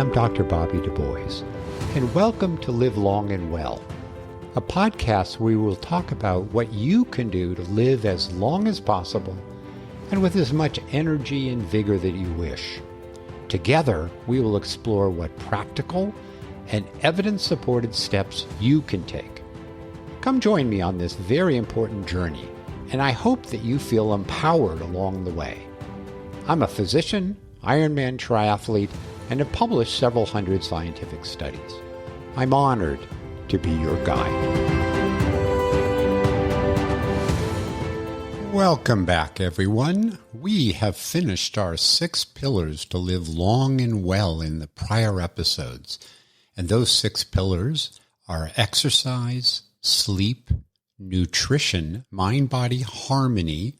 I'm Dr. Bobby Du Bois, and welcome to Live Long and Well, a podcast where we will talk about what you can do to live as long as possible and with as much energy and vigor that you wish. Together, we will explore what practical and evidence-supported steps you can take. Come join me on this very important journey, and I hope that you feel empowered along the way. I'm a physician, Ironman triathlete, and have published several hundred scientific studies. I'm honored to be your guide. Welcome back, everyone. We have finished our 6 pillars to live long and well in the prior episodes. And those 6 pillars are exercise, sleep, nutrition, mind-body harmony,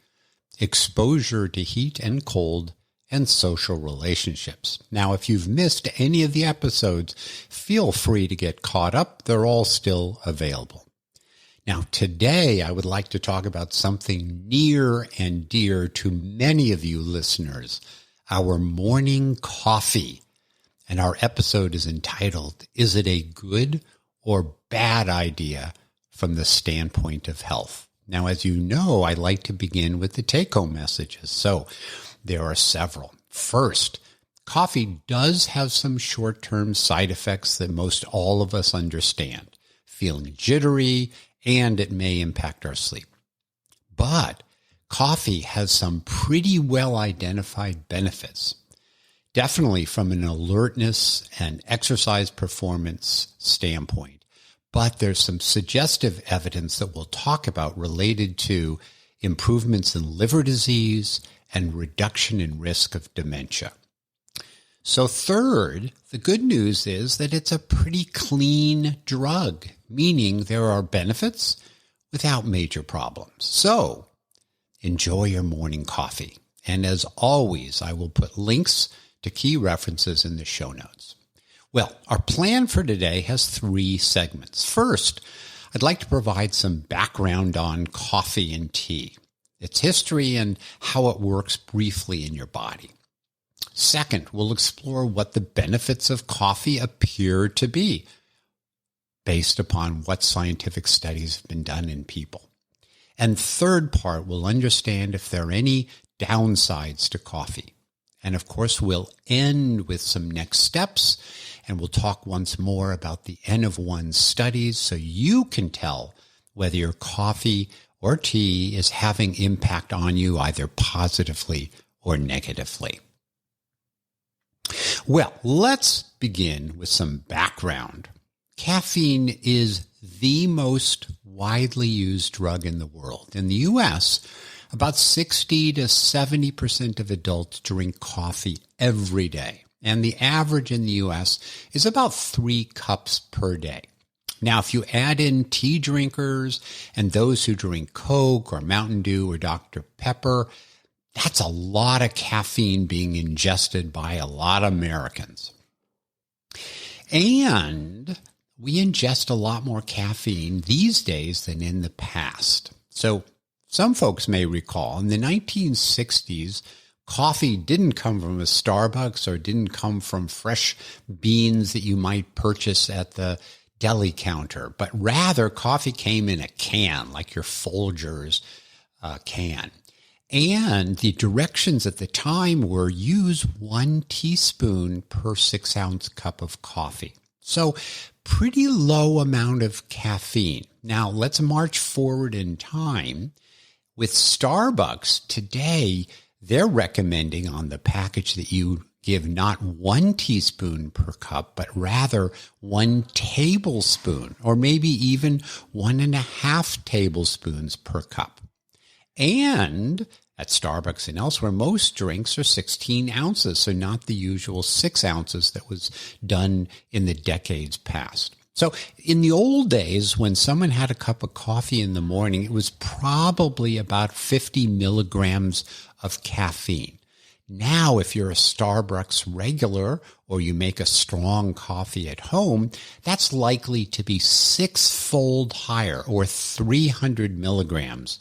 exposure to heat and cold, and social relationships. Now, if you've missed any of the episodes, feel free to get caught up. They're all still available. Now, today I would like to talk about something near and dear to many of you listeners, our morning coffee. And our episode is entitled, Is it a good or bad idea from the standpoint of health? Now, as you know, I like to begin with the take-home messages. So there are several. First, coffee does have some short-term side effects that most all of us understand. Feeling jittery, and it may impact our sleep. But coffee has some pretty well-identified benefits. Definitely from an alertness and exercise performance standpoint. But there's some suggestive evidence that we'll talk about related to improvements in liver disease and reduction in risk of dementia. So third, the good news is that it's a pretty clean drug, meaning there are benefits without major problems. So enjoy your morning coffee. And as always, I will put links to key references in the show notes. Well, our plan for today has 3 segments. First, I'd like to provide some background on coffee and tea, its history and how it works briefly in your body. Second, we'll explore what the benefits of coffee appear to be based upon what scientific studies have been done in people. And third part, we'll understand if there are any downsides to coffee. And of course, we'll end with some next steps, and we'll talk once more about the N of 1 studies so you can tell whether your coffee or tea is having impact on you either positively or negatively. Well, let's begin with some background. Caffeine is the most widely used drug in the world. In the U.S., about 60 to 70% of adults drink coffee every day. And the average in the U.S. is about 3 cups per day. Now, if you add in tea drinkers and those who drink Coke or Mountain Dew or Dr. Pepper, that's a lot of caffeine being ingested by a lot of Americans. And we ingest a lot more caffeine these days than in the past. So some folks may recall in the 1960s, coffee didn't come from a Starbucks or didn't come from fresh beans that you might purchase at the deli counter, but rather coffee came in a can, like your Folgers can. And the directions at the time were use 1 teaspoon per 6-ounce cup of coffee. So pretty low amount of caffeine. Now let's march forward in time. With Starbucks today, they're recommending on the package that you give not 1 teaspoon per cup, but rather 1 tablespoon, or maybe even 1.5 tablespoons per cup. And at Starbucks and elsewhere, most drinks are 16 ounces, so not the usual 6 ounces that was done in the decades past. So in the old days, when someone had a cup of coffee in the morning, it was probably about 50 milligrams of caffeine. Now, if you're a Starbucks regular or you make a strong coffee at home, that's likely to be 6-fold higher, or 300 milligrams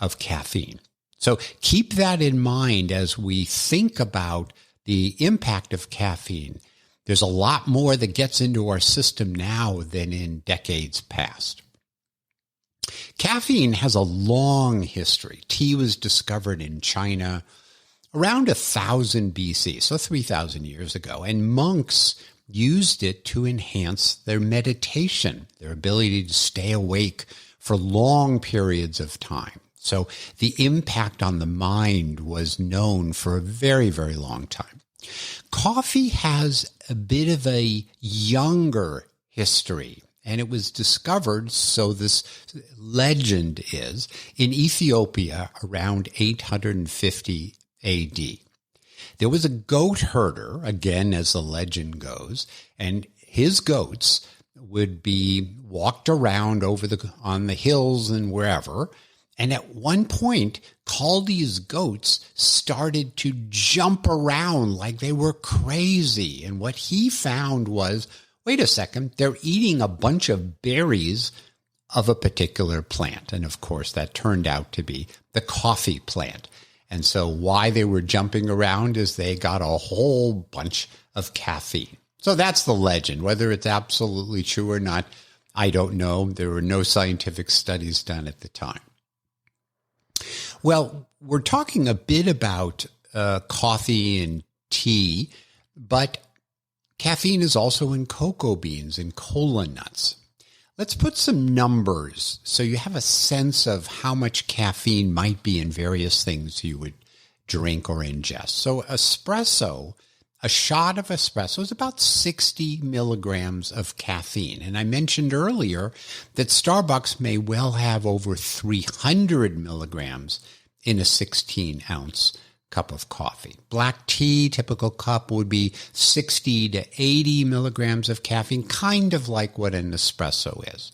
of caffeine. So keep that in mind as we think about the impact of caffeine. There's a lot more that gets into our system now than in decades past. Caffeine has a long history. Tea was discovered in China around 1000 BC, so 3,000 years ago, and monks used it to enhance their meditation, their ability to stay awake for long periods of time. So the impact on the mind was known for a very, very long time. Coffee has a bit of a younger history, and it was discovered, so this legend is, in Ethiopia around 850 AD. There was a goat herder, again as the legend goes, and his goats would be walked around on the hills and wherever. And at one point, Caldi's goats started to jump around like they were crazy. And what he found was, wait a second, they're eating a bunch of berries of a particular plant. And of course, that turned out to be the coffee plant. And so why they were jumping around is they got a whole bunch of caffeine. So that's the legend. Whether it's absolutely true or not, I don't know. There were no scientific studies done at the time. Well, we're talking a bit about coffee and tea, but caffeine is also in cocoa beans and kola nuts. Let's put some numbers so you have a sense of how much caffeine might be in various things you would drink or ingest. So espresso, a shot of espresso is about 60 milligrams of caffeine. And I mentioned earlier that Starbucks may well have over 300 milligrams in a 16-ounce cup of coffee. Black tea, typical cup, would be 60 to 80 milligrams of caffeine, kind of like what an espresso is.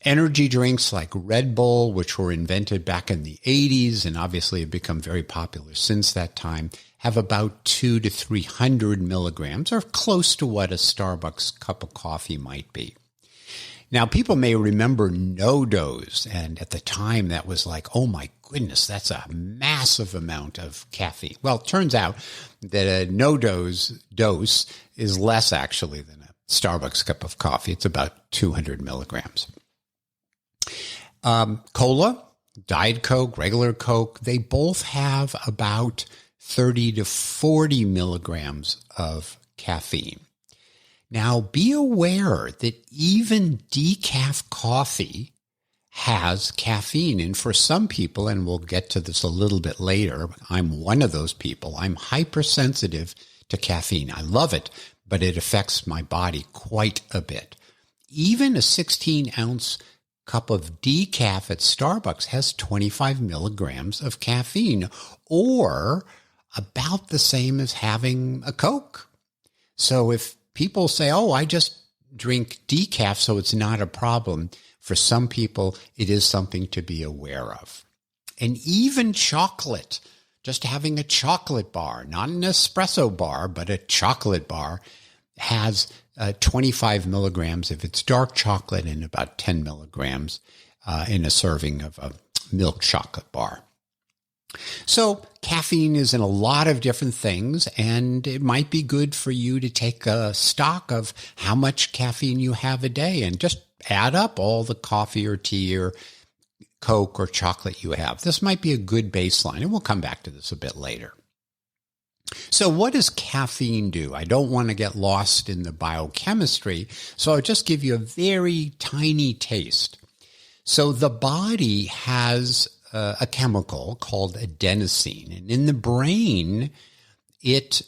Energy drinks like Red Bull, which were invented back in the 80s and obviously have become very popular since that time, have about 200 to 300 milligrams, or close to what a Starbucks cup of coffee might be. Now, people may remember no-dose, and at the time that was like, oh my goodness, that's a massive amount of caffeine. Well, it turns out that a no-dose dose is less actually than a Starbucks cup of coffee. It's about 200 milligrams. Cola, Diet Coke, regular Coke, they both have about 30 to 40 milligrams of caffeine. Now, be aware that even decaf coffee has caffeine. And for some people, and we'll get to this a little bit later, I'm one of those people. I'm hypersensitive to caffeine. I love it, but it affects my body quite a bit. Even a 16-ounce cup of decaf at Starbucks has 25 milligrams of caffeine, or about the same as having a Coke. So if people say, oh, I just drink decaf, so it's not a problem, for some people, it is something to be aware of. And even chocolate, just having a chocolate bar, not an espresso bar, but a chocolate bar, has 25 milligrams if it's dark chocolate and about 10 milligrams in a serving of a milk chocolate bar. So caffeine is in a lot of different things, and it might be good for you to take a stock of how much caffeine you have a day and just add up all the coffee or tea or Coke or chocolate you have. This might be a good baseline, and we'll come back to this a bit later. So what does caffeine do? I don't want to get lost in the biochemistry, so I'll just give you a very tiny taste. So the body has a chemical called adenosine, and in the brain, it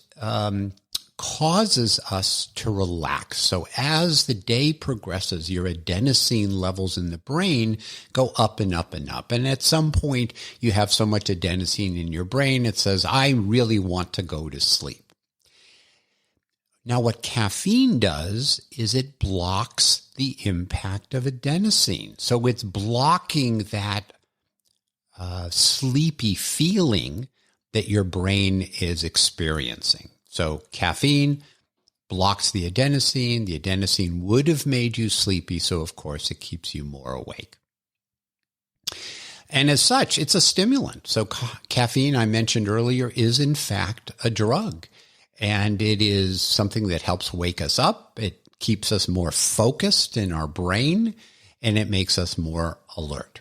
causes us to relax. So as the day progresses, your adenosine levels in the brain go up and up and up. And at some point, you have so much adenosine in your brain, it says, I really want to go to sleep. Now, what caffeine does is it blocks the impact of adenosine. So it's blocking that sleepy feeling that your brain is experiencing. So caffeine blocks the adenosine. The adenosine would have made you sleepy, so of course it keeps you more awake. And as such, it's a stimulant. So caffeine, I mentioned earlier, is in fact a drug. and it is something that helps wake us up. It keeps us more focused in our brain, and it makes us more alert.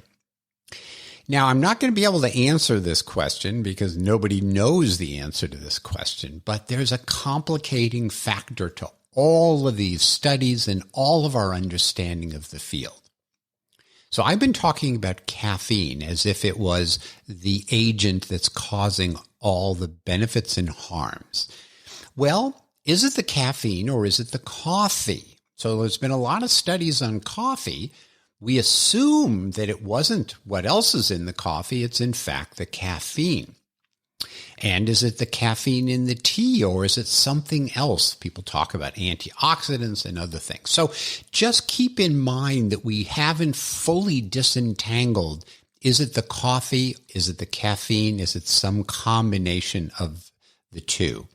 Now, I'm not going to be able to answer this question because nobody knows the answer to this question, but there's a complicating factor to all of these studies and all of our understanding of the field. So I've been talking about caffeine as if it was the agent that's causing all the benefits and harms. Well, is it the caffeine or is it the coffee? So there's been a lot of studies on coffee. We assume that it wasn't what else is in the coffee. It's in fact the caffeine. And is it the caffeine in the tea or is it something else? People talk about antioxidants and other things. So just keep in mind that we haven't fully disentangled. Is it the coffee? Is it the caffeine? Is it some combination of the two?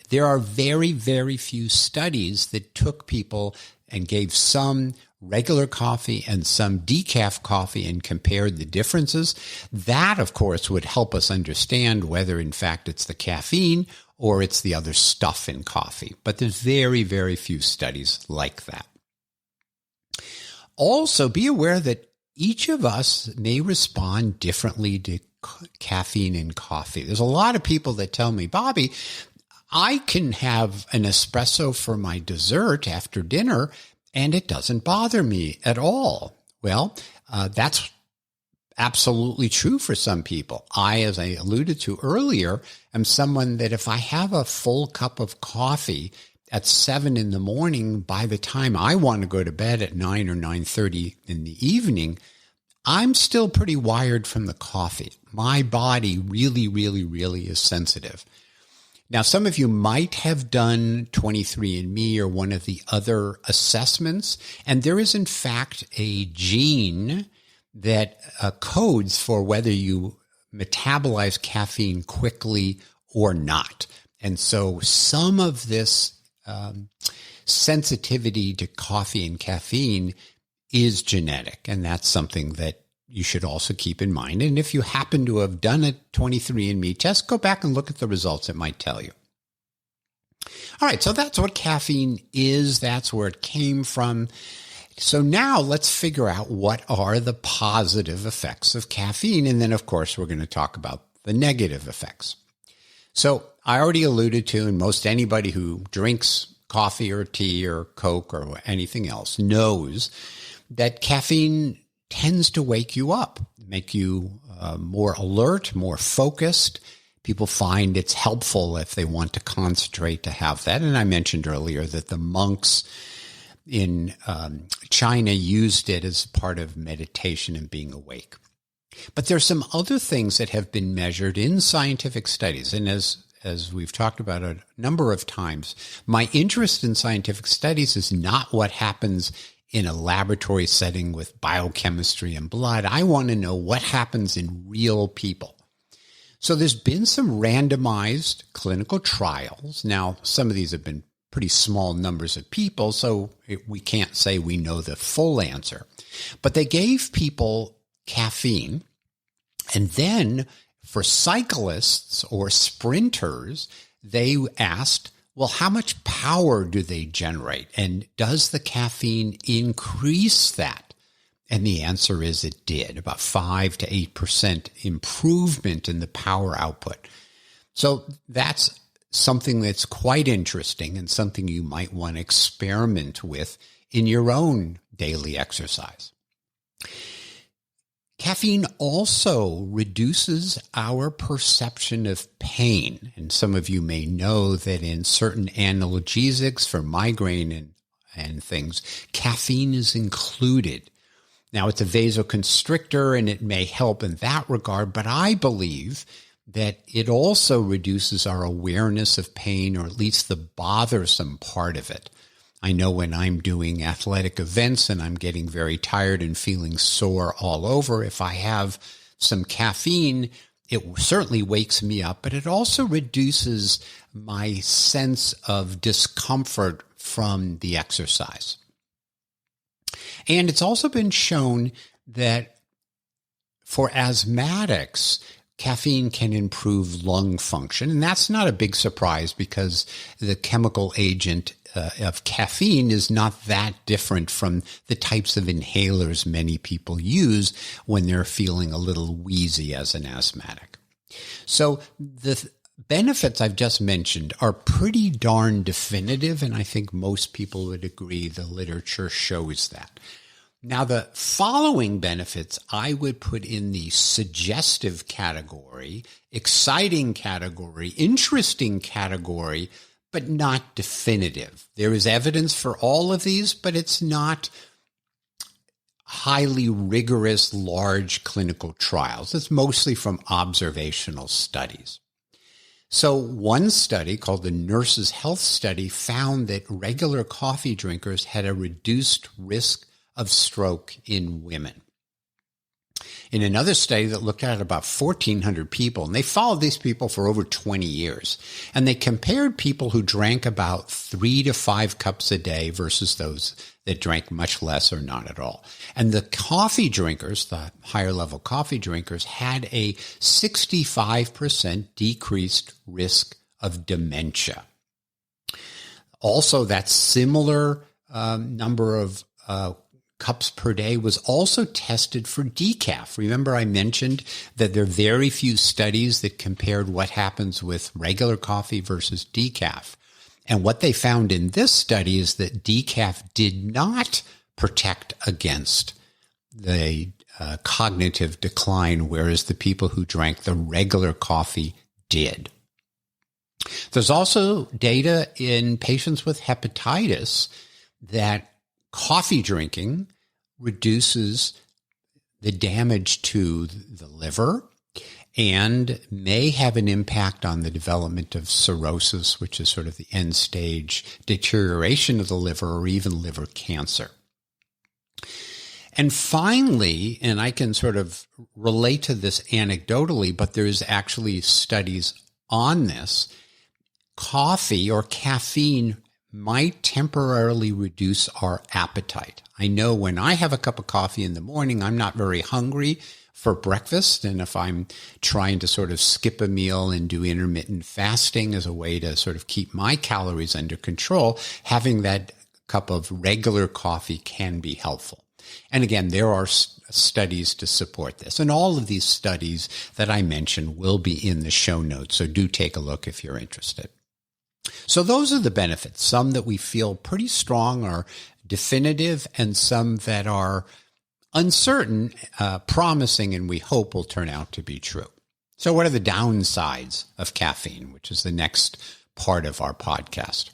There are very, very few studies that took people and gave some regular coffee and some decaf coffee and compared the differences. That, of course, would help us understand whether, in fact, it's the caffeine or it's the other stuff in coffee. But there's very, very few studies like that. Also, be aware that each of us may respond differently to caffeine in coffee. There's a lot of people that tell me, Bobby, I can have an espresso for my dessert after dinner, and it doesn't bother me at all. Well, that's absolutely true for some people. I, as I alluded to earlier, am someone that if I have a full cup of coffee at 7 in the morning, by the time I want to go to bed at 9 or 9:30 in the evening, I'm still pretty wired from the coffee. My body really, really, really is sensitive. Now, some of you might have done 23andMe or one of the other assessments, and there is, in fact, a gene that codes for whether you metabolize caffeine quickly or not. And so some of this sensitivity to coffee and caffeine is genetic, and that's something that you should also keep in mind. And if you happen to have done a 23andMe test, go back and look at the results. It might tell you. All right, so that's what caffeine is. That's where it came from. So now let's figure out what are the positive effects of caffeine. And then, of course, we're going to talk about the negative effects. So I already alluded to, and most anybody who drinks coffee or tea or Coke or anything else knows that caffeine tends to wake you up, make you more alert, more focused. People find it's helpful if they want to concentrate to have that. And I mentioned earlier that the monks in China used it as part of meditation and being awake. But there's some other things that have been measured in scientific studies. And as we've talked about a number of times, my interest in scientific studies is not what happens in a laboratory setting with biochemistry and blood. I want to know what happens in real people. So there's been some randomized clinical trials. Now, some of these have been pretty small numbers of people, so we can't say we know the full answer. But they gave people caffeine, and then for cyclists or sprinters, they asked, well, how much power do they generate? And does the caffeine increase that? And the answer is it did, about 5 to 8% improvement in the power output. So that's something that's quite interesting and something you might want to experiment with in your own daily exercise. Caffeine also reduces our perception of pain. And some of you may know that in certain analgesics for migraine and things, caffeine is included. Now, it's a vasoconstrictor and it may help in that regard, but I believe that it also reduces our awareness of pain, or at least the bothersome part of it. I know when I'm doing athletic events and I'm getting very tired and feeling sore all over, if I have some caffeine, it certainly wakes me up, but it also reduces my sense of discomfort from the exercise. And it's also been shown that for asthmatics, caffeine can improve lung function. And that's not a big surprise because the chemical agent of caffeine is not that different from the types of inhalers many people use when they're feeling a little wheezy as an asthmatic. So the benefits I've just mentioned are pretty darn definitive, and I think most people would agree the literature shows that. Now, the following benefits I would put in the suggestive category, exciting category, interesting category, but not definitive. There is evidence for all of these, but it's not highly rigorous, large clinical trials. It's mostly from observational studies. So one study called the Nurses' Health Study found that regular coffee drinkers had a reduced risk of stroke in women. In another study that looked at about 1,400 people, and they followed these people for over 20 years, and they compared people who drank about 3 to 5 cups a day versus those that drank much less or not at all. And the coffee drinkers, the higher level coffee drinkers, had a 65% decreased risk of dementia. Also, that similar number of cups per day was also tested for decaf. Remember, I mentioned that there are very few studies that compared what happens with regular coffee versus decaf. And what they found in this study is that decaf did not protect against the cognitive decline, whereas the people who drank the regular coffee did. There's also data in patients with hepatitis that coffee drinking reduces the damage to the liver and may have an impact on the development of cirrhosis, which is sort of the end stage deterioration of the liver, or even liver cancer. And finally, and I can sort of relate to this anecdotally, but there's actually studies on this, coffee or caffeine might temporarily reduce our appetite. I know when I have a cup of coffee in the morning, I'm not very hungry for breakfast. And if I'm trying to sort of skip a meal and do intermittent fasting as a way to sort of keep my calories under control, having that cup of regular coffee can be helpful. And again, there are studies to support this. And all of these studies that I mentioned will be in the show notes. So do take a look if you're interested. So those are the benefits. Some that we feel pretty strong are definitive, and some that are uncertain, promising, and we hope will turn out to be true. So what are the downsides of caffeine, which is the next part of our podcast?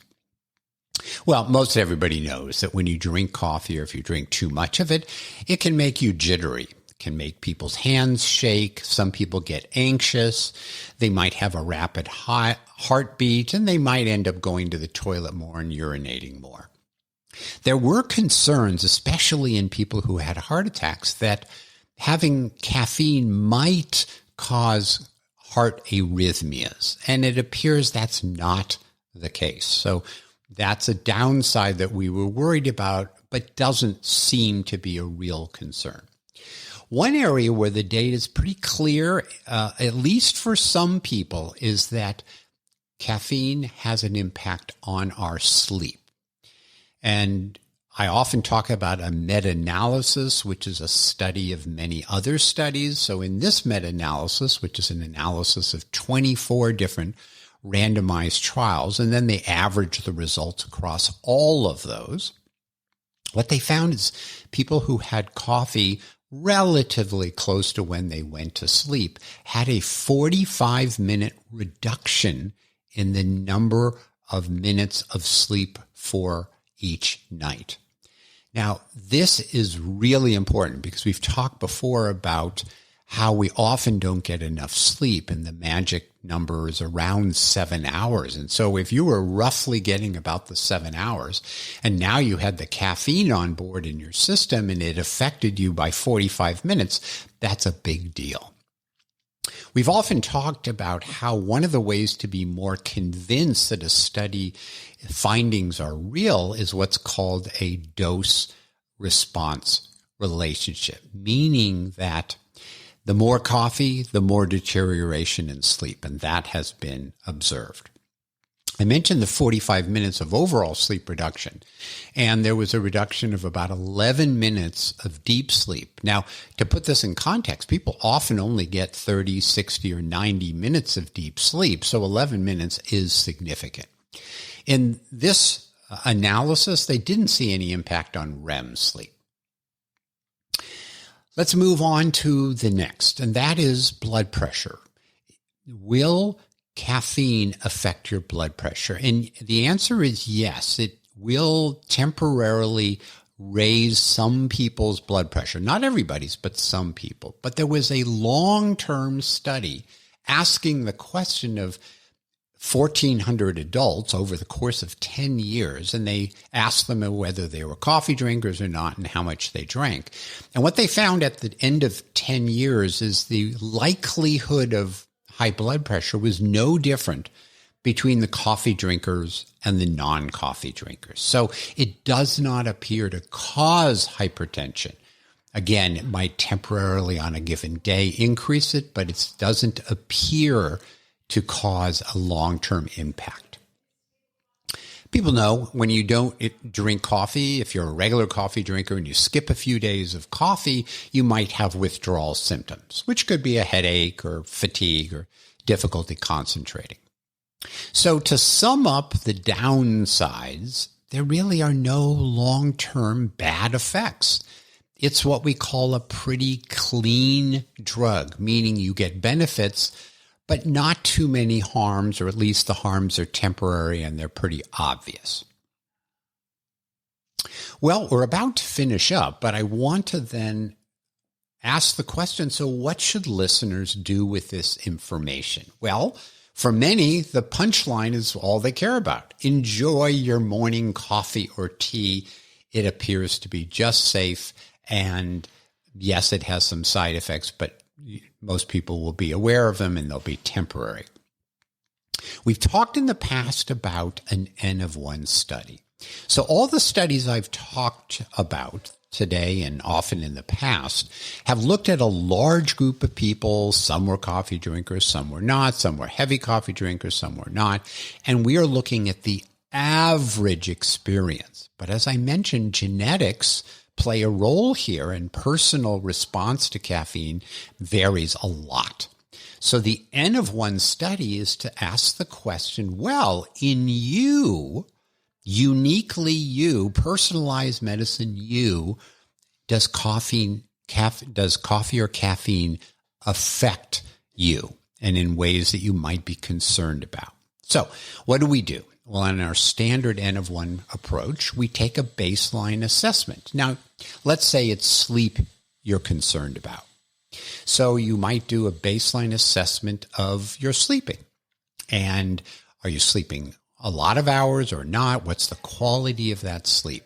Well, most everybody knows that when you drink coffee, or if you drink too much of it, it can make you jittery. Can make people's hands shake. Some people get anxious. They might have a rapid heartbeat, and they might end up going to the toilet more and urinating more. There were concerns, especially in people who had heart attacks, that having caffeine might cause heart arrhythmias, and it appears that's not the case. So that's a downside that we were worried about, but doesn't seem to be a real concern. One area where the data is pretty clear, at least for some people, is that caffeine has an impact on our sleep. And I often talk about a meta-analysis, which is a study of many other studies. So in this meta-analysis, which is an analysis of 24 different randomized trials, and then they average the results across all of those, what they found is people who had coffee relatively close to when they went to sleep had a 45-minute reduction in the number of minutes of sleep for each night. Now, this is really important because we've talked before about how we often don't get enough sleep, and the magic number is around 7 hours. And so if you were roughly getting about the 7 hours, and now you had the caffeine on board in your system and it affected you by 45 minutes, that's a big deal. We've often talked about how one of the ways to be more convinced that a study findings are real is what's called a dose-response relationship, meaning that The more coffee, the more deterioration in sleep, and that has been observed. I mentioned the 45 minutes of overall sleep reduction, and there was a reduction of about 11 minutes of deep sleep. Now, to put this in context, people often only get 30, 60, or 90 minutes of deep sleep, so 11 minutes is significant. In this analysis, they didn't see any impact on REM sleep. Let's move on to the next, and that is blood pressure. Will caffeine affect your blood pressure? And the answer is yes. It will temporarily raise some people's blood pressure. Not everybody's, but some people. But there was a long-term study asking the question of 1,400 adults over the course of 10 years, and they asked them whether they were coffee drinkers or not and how much they drank. And what they found at the end of 10 years is the likelihood of high blood pressure was no different between the coffee drinkers and the non-coffee drinkers. So it does not appear to cause hypertension. Again, it might temporarily on a given day increase it, but it doesn't appear to cause a long-term impact. People know when you don't drink coffee, if you're a regular coffee drinker and you skip a few days of coffee, you might have withdrawal symptoms, which could be a headache or fatigue or difficulty concentrating. So to sum up the downsides, there really are no long-term bad effects. It's what we call a pretty clean drug, meaning you get benefits, but not too many harms, or at least the harms are temporary and they're pretty obvious. Well, we're about to finish up, but I want to then ask the question, so what should listeners do with this information? Well, for many, the punchline is all they care about. Enjoy your morning coffee or tea. It appears to be just safe, and yes, it has some side effects, but most people will be aware of them and they'll be temporary. We've talked in the past about an N of 1 study. So all the studies I've talked about today and often in the past have looked at a large group of people. Some were coffee drinkers, some were not, some were heavy coffee drinkers, some were not. And we are looking at the average experience. But as I mentioned, genetics play a role here, and personal response to caffeine varies a lot. So the N of 1 study is to ask the question, well, in you, uniquely you, personalized medicine you, does coffee or caffeine affect you, and in ways that you might be concerned about? So what do? Well, in our standard N of 1 approach, we take a baseline assessment. Now, let's say it's sleep you're concerned about. So you might do a baseline assessment of your sleeping. And are you sleeping a lot of hours or not? What's the quality of that sleep?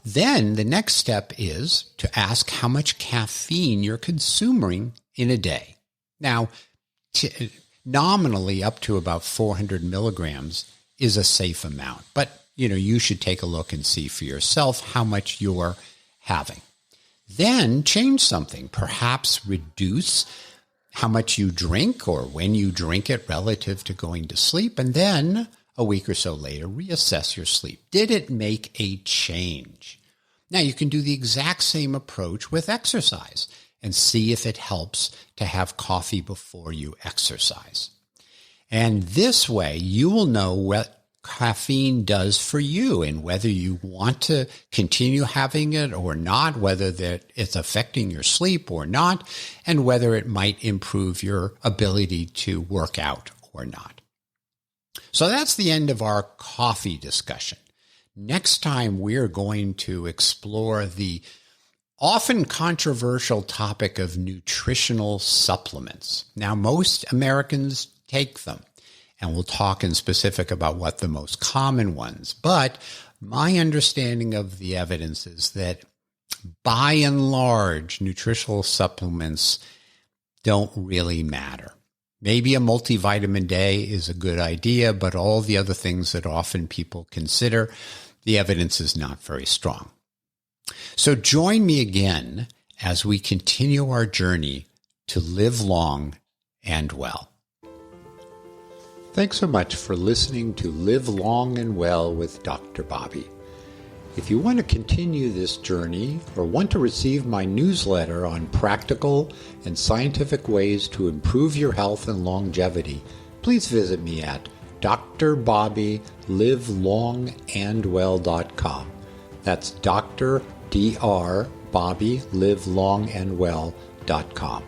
Then the next step is to ask how much caffeine you're consuming in a day. Now, nominally up to about 400 milligrams is a safe amount. But, you should take a look and see for yourself how much you're having. Then change something. Perhaps reduce how much you drink or when you drink it relative to going to sleep. And then a week or so later, reassess your sleep. Did it make a change? Now, you can do the exact same approach with exercise and see if it helps to have coffee before you exercise. And this way, you will know what caffeine does for you and whether you want to continue having it or not, whether that it's affecting your sleep or not, and whether it might improve your ability to work out or not. So that's the end of our coffee discussion. Next time, we're going to explore the often controversial topic of nutritional supplements. Now, most Americans take them, and we'll talk in specific about what the most common ones. But my understanding of the evidence is that by and large, nutritional supplements don't really matter. Maybe a multivitamin day is a good idea, but all the other things that often people consider, the evidence is not very strong. So join me again as we continue our journey to live long and well. Thanks so much for listening to Live Long and Well with Dr. Bobby. If you want to continue this journey or want to receive my newsletter on practical and scientific ways to improve your health and longevity, please visit me at drbobbylivelongandwell.com. That's Dr. Bobby livelongandwell.com.